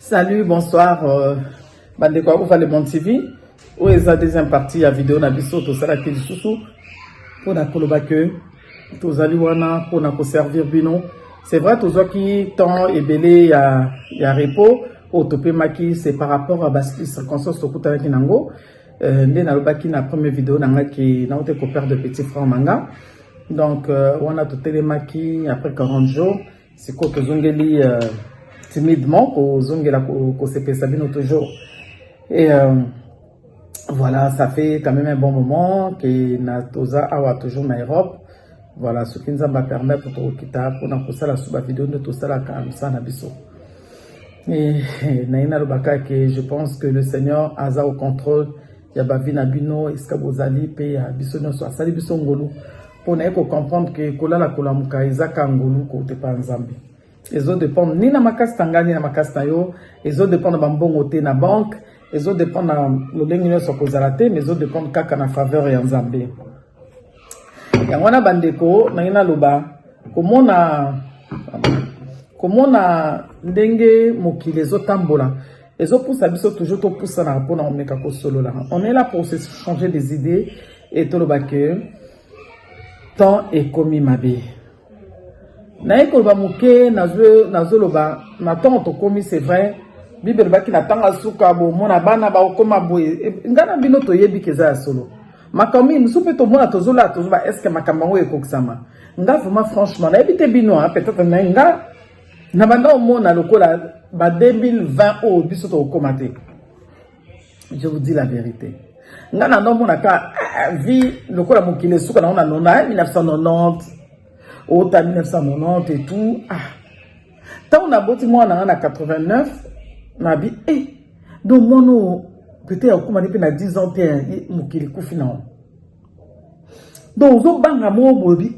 Salut, bonsoir. Bandeko, vous allez mon TV. Où est la deuxième partie à vidéo na biso to sala ki susu pour na koloba que to zali wana pour na ko servir bino. C'est vrai to zoki temps et belé ya repos au topé maki c'est par rapport à bas circonstances to kuta ki nango. Ndé na lobaki na première vidéo na ngaki na ote ko père de petit frère manga. Donc on a tout télémaki après 40 jours, c'est quoi que zongeli timidement ko zongela ko se pesa bino toujours. Et voilà, ça fait quand même un bon moment que Natoza awa toujours en Europe. Voilà, ce qui nous a permis pour quitter pour nous pousser la sous vidéo de tout ça là comme ça na biso. Et naina lobaka que je pense que le Seigneur a au contrôle. Ya bavi na bino iskabozali pe ya biso no so sali biso ngolu. Pour ne comprendre que kola la kola muka izaka ngolu ko te pa nzambe. Les autres dépendent ni na makasi tangani na makasi na yo, les autres dépendent bambongo te na banque. Les autres dépendent de l'ingénieur sur Kozalate, mais les autres dépendent kaka na faveur et en Zambie. Et on a bandeko, na loba, comment na ndenge moki les autres tambola. Les autres poussent à biso toujours to pousse na rapport na omeka ko solo là. On est là pour se changer des idées et to loba que temps est commis mabe. Na ekoloba moke nazo loba, na temps to commis c'est vrai. Bible baki na tanga suka bo mona bana ba okoma boye ngana bino to yebi keza solo makambi musupe to mona tozola est-ce que makambango ekokisama nga vraiment franchement na ebite bino peut-être na nga na banda mona lokola ba 2020 o biso to okomate. Je vous dis la vérité, ngana no mona ka vie lokola mokile suka na 1990 au 1990 et tout tant on a boti moi na 89 Nabi, donc mon peut-être comme on a 10 ans, mokili kufina. Donc zo banga mo bobi,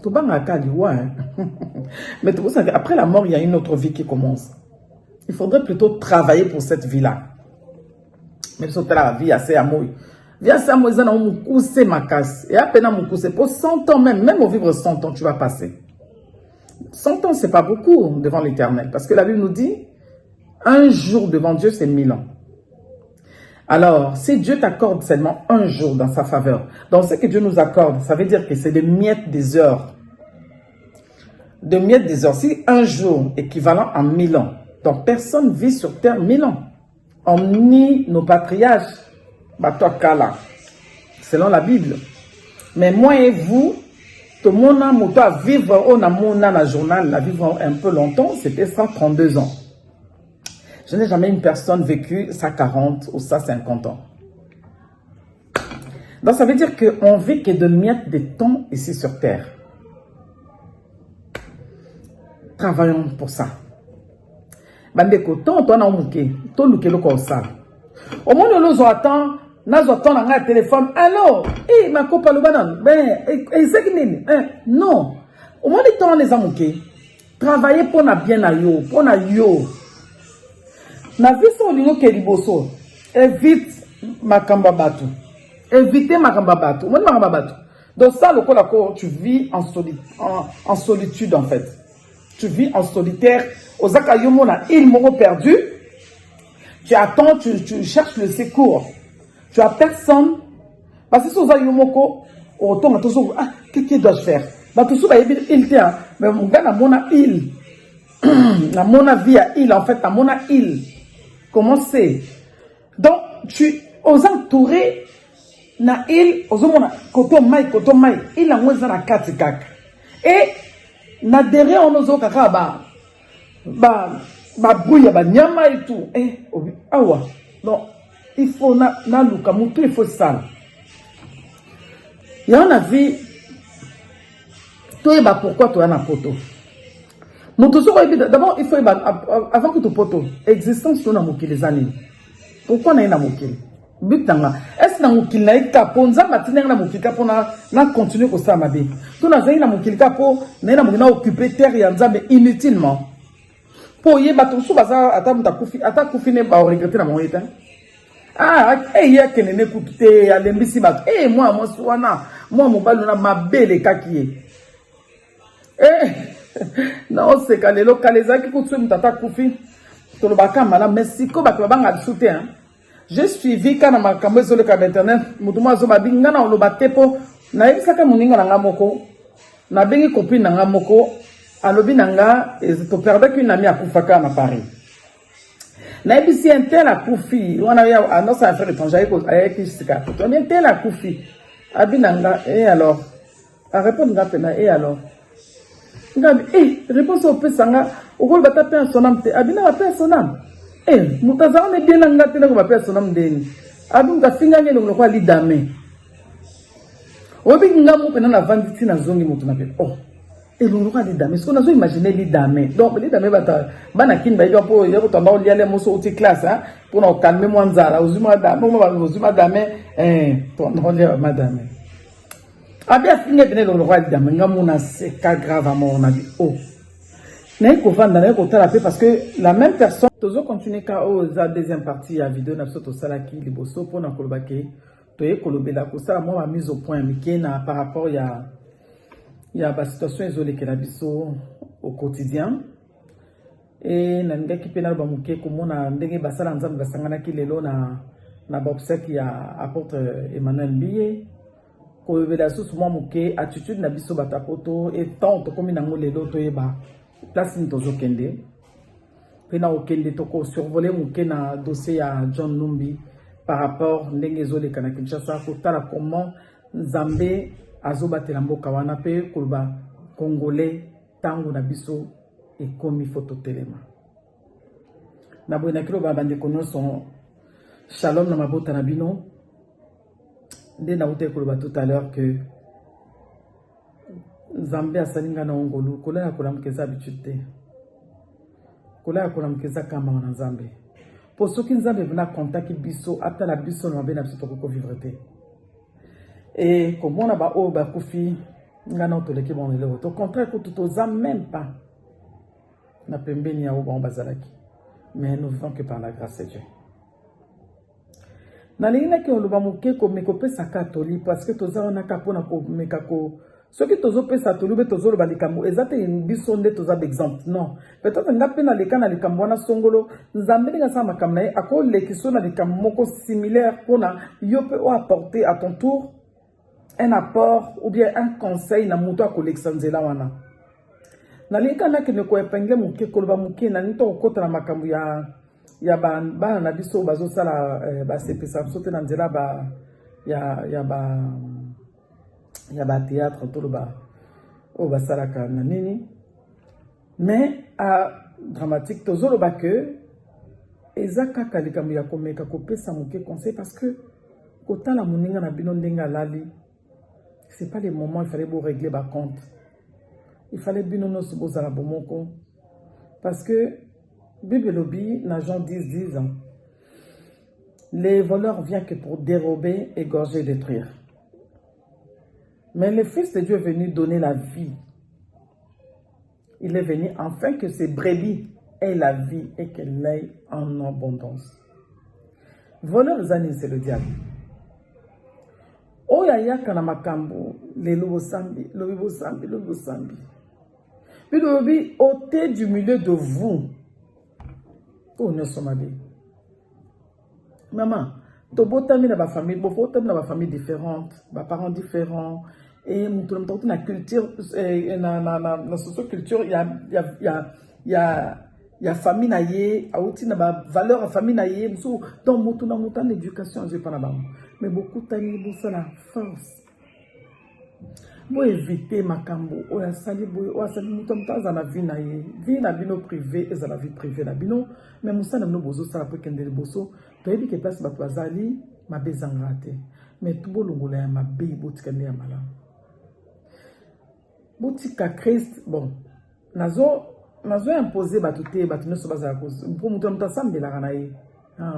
to banga kali ouais. Mais tu sais après la mort, il y a une autre vie qui commence. Il faudrait plutôt travailler pour cette vie-là. Même si la vie assez amour. Vie assez amour, ils ont mukuse makas. Et à peine mukuse pour 100 ans même au vivre 100 ans, tu vas passer. 100 ans, c'est pas beaucoup devant l'Éternel. Parce que la Bible nous dit, un jour devant Dieu, c'est 1000 ans. Alors, si Dieu t'accorde seulement un jour dans sa faveur, dans ce que Dieu nous accorde, ça veut dire que c'est des miettes des heures. Des miettes des heures. Si un jour équivalent à 1000 ans, donc personne vit sur terre 1000 ans. On nie nos patriarches, selon la Bible. Mais moi et vous, tout le monde a vivre au na journal, la vivre un peu longtemps, c'était 132 ans. Je n'ai jamais une personne vécu ça 40 ou ça 50 ans. Donc ça veut dire qu'on vit que de miettes de temps ici sur terre. Travaillons pour ça. Bandeko, ton a mouké, ton louké le corsa. Au moins nous attend, nous attend un téléphone. Alors, ma copa le banan, non. Au moins les temps les a mouké. Travailler pour na bien na yo, pour na yo. Na vie so lingo ke liboso évite makamba batu, évitez makamba batu, mon makamba batu. Donc ça le ko tu vis en solitude en fait, tu vis en solitaire. Ozaka yomo na il moko perdu, tu attends, tu cherches le secours, tu as personne parce que soza yomoko autant toujours qu'est-ce que dois-je faire ba tout ça il tient mais mon gars na mona il na mona vie à il en fait na mona il. Comment c'est? Donc, tu os entouré na il, ozomona koto mai, il a moins na katikak. Et na derrière on ozo kaka ba bouya ba nyama et tout. Awa. Donc, il faut na luka mutu il faut ça. Il y a une vie. Toi ba pourquoi toi na poto? D'abord, il faut avant que tu poto existence sur namoki les années. Pourquoi na namoki? Butanga. Est-ce namoki na ikaponza matina na moki kapona na continuer ko ça mabe. Tu na zaina moki kapo na namoki na occuper terre ya nzambe inutilement. Po yeba to subaza ata kufi ne ba regretter na moyeta. Ya kenene kutute ya lembisi bat. Moi suwana, moi mobalo na mabele kakiye. Non, c'est quand les localisés qui coûtent tata koufi. tolobaka mala Mexico bato banga soutien. J'ai suivi quand ma cambo sur le câble internet mutumo zo babinga na oloba tepo na ebisaka muninga na ngamoko na bengi copine na ngamoko alobi nanga to perdre qu'une amie akufaka na Paris. Na ebisi intel akufi wana ya annonce affaire étrangère ko ayaki sika to intel akufi abinanga et alors a répondre ngapena et alors ngabi réponse au pesanga o ko bata pe sonam te abina ba pe sonam mutaza on bien nga te na ko ba pe sonam deni abin ka finga ngelo ngolo kwa lidame obi ngamu pena na vanditi na zongi mutu na pe elongo ka lidame ce qu'on a zo imaginer lidame donc lidame bata bana kin ba yo po yo to ba liale mo so ti classe pour na calmer mo nzara uzuma da mo ba uzuma dame to no le madame abia finga pena elongo ka lidame ngamu na c'est pas grave à mon avis n'est qu'au fond d'un côté la paix parce que la même personne toujours continuer quand la deuxième partie à vidéo n'a pas tout ça là qui les bosso pour na kolobake to e kolobela ko ça moi ma mise au point mais na par rapport il y a ba situation isolée que la biso au quotidien et na ndeki pena ba muke ko mona ndenge basala nzambe basangana ki lelo na ba obsèque ya apôtre Emmanuel Biye ko bela sous moi muke attitude na biso batapoto et tant to komi na ngolelo to yeba place ni tozo kende pena okende toko survoler muke na dossier ya John Numbi par rapport ndenge zole kana Kinshasa ko tala comment Nzambe azobatela mboka wana pe koloba congolais tango na biso e komi photo telema na boina kilo ba bande kono son shalom na mabota na bino nde na ute koloba tout à l'heure que Nzambe asalinga na ongolu kola ya kolamkeza habitude te kola ya kolamkeza kama na Nzambe pour ceux qui Nzambe vena contacter biso ata la biso na bena biso ko vivre te et comme on a ba o ba kufi ngana otoleki bon le au contraire ko tout aux même pas na pembeni ya o ba bazalaki mais nous vivons que par la grâce de Dieu na lingina ke oloba muke ko mekopesa catholique parce que toza on a kapona ko mekako ce qui tozo pesa tolube tozo lo balikambo ezate biso nde toza d'exemple non peut-être ngape na leka na likambo na songolo Nzambe nga sa makamna e ako lekiso na likambo moko similaire pona yo pe o apporter à ton tour un apport ou bien un conseil na muto akolekisa nzela wana na leka na kene ko epingle muke koloba muke na nito okota na makambo ya ba na biso bazo sala ba sepesa sote na nzela ba ya ba théâtre tout le bas au basalaka na nini mais à dramatique tozolo ba que ezaka kalikambo ya komeka kopesa muke conseil parce que kotala muninga na bino ndenga lali c'est pas le moment il fallait vous régler ba compte il fallait bino no suboza la bomoko parce que Bible lobby na Jean 10 ans les voleurs viennent que pour dérober, égorger, détruire. Mais le Fils de Dieu est venu donner la vie. Il est venu afin que ses brebis aient la vie et qu'elle l'aient en abondance. Voleur zani, c'est le diable. Oyaya kanamakambo, le lobo sambi, lobo sambi, lobo sambi. Puis lobi, ôtez du milieu de vous. Oh, ne sommes pas. Maman, tobotami na ba famille, botami na ba famille différente, ba parents différents. Et mon na culture na socio-culture il y a famille na ye auti na ba valeur a famille na ye so donc moto na montant l'éducation je pas na ba mais beaucoup tani bossa la force bo éviter makambo o ya sali bo o sali moto mtaza na vie na ye vie na bino privé et la vie privée na bino mais musa na no bozo sala po kende boso to yebi ke place bato bazali mabezanga te mais tout bolongola ya mabe botikane ya malamu Boutika Christ, bon, nazo imposé batute batuno baza cause pour muto mtasambela kanaye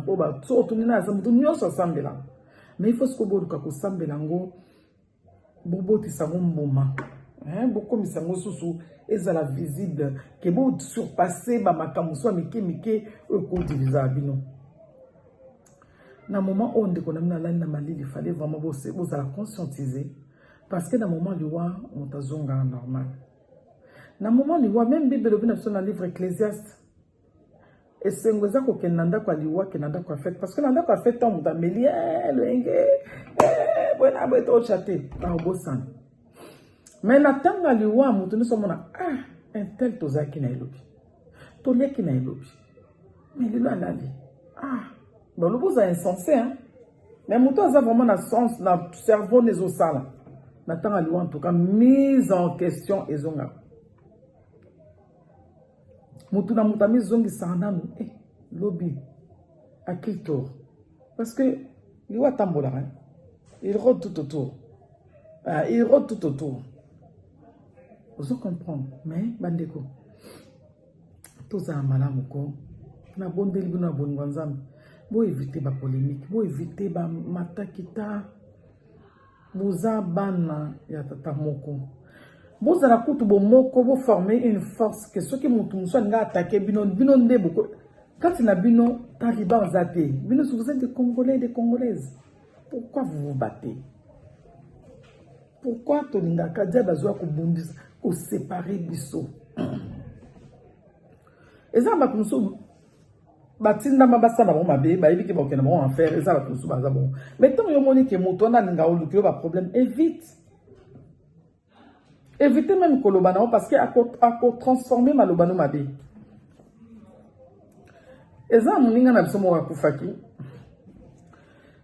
pour ba so tunina za muto nyoso sambela mais il faut ce que boduka ko sambela ngo boboti sango mboma beaucoup misango susu ezala visible que bo surpasser ba makamuso mike ko divisa bino na moment on de konamna la na malili il fallait vraiment bosser la conscientiser. Parce que dans le moment du roi, on t'a zonga normal. Dans le moment du roi, même Bible dans le livre Ecclésiaste, et c'est un peu que nanda kwa liwa que nanda kwa fait parce que nanda kwa fait tant mudameli le enge bona beto chaté par bosan mais na tanga liwa mutu ni somona un tel tozaki na elobi toleki na elobi mais lelo alali bon le boza insensé hein mais mutu aza vraiment na sens na cerveau les osala na tanga liwa en tout cas mise en question ezonga mutu na mutami zongi sananu lobby à qui tort parce que liwa tambola hein il rôde tout autour il rôde tout autour vous comprenez mais bandeko toza malamu ko na bondeli bino bongo nzambe bo éviter ba polémique bo éviter ba matakita boza bana ya tata moko bozala kutu bo moko bo former une force que ceux qui mutu muso nga attaquer bino ndebo quand na bino taliban zate bino vous êtes des Congolais des Congolaises pourquoi vous vous battez pourquoi toninga kadia bazwa ko bundisa ko séparer biso eza ba muso batinda mabasa na bon mabe ba yibiki ba okena bon en faire eza ba muso baza bon mais tant yo moni ke muto na ninga oluki ba problème évitez même kolobana parce que à transformer malobano mabe eza muninga na biso mo akufaki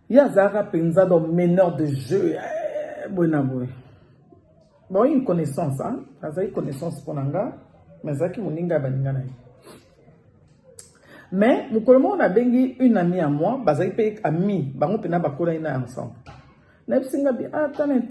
ya zara penza dans meneur de jeu bon une connaissance hein ça une connaissance pour nanga mais ça qui muninga baninga na mais mukolomo na bengi une amie à moi bazaki pe ami bango pena bakola ina ensemble na bisinga bi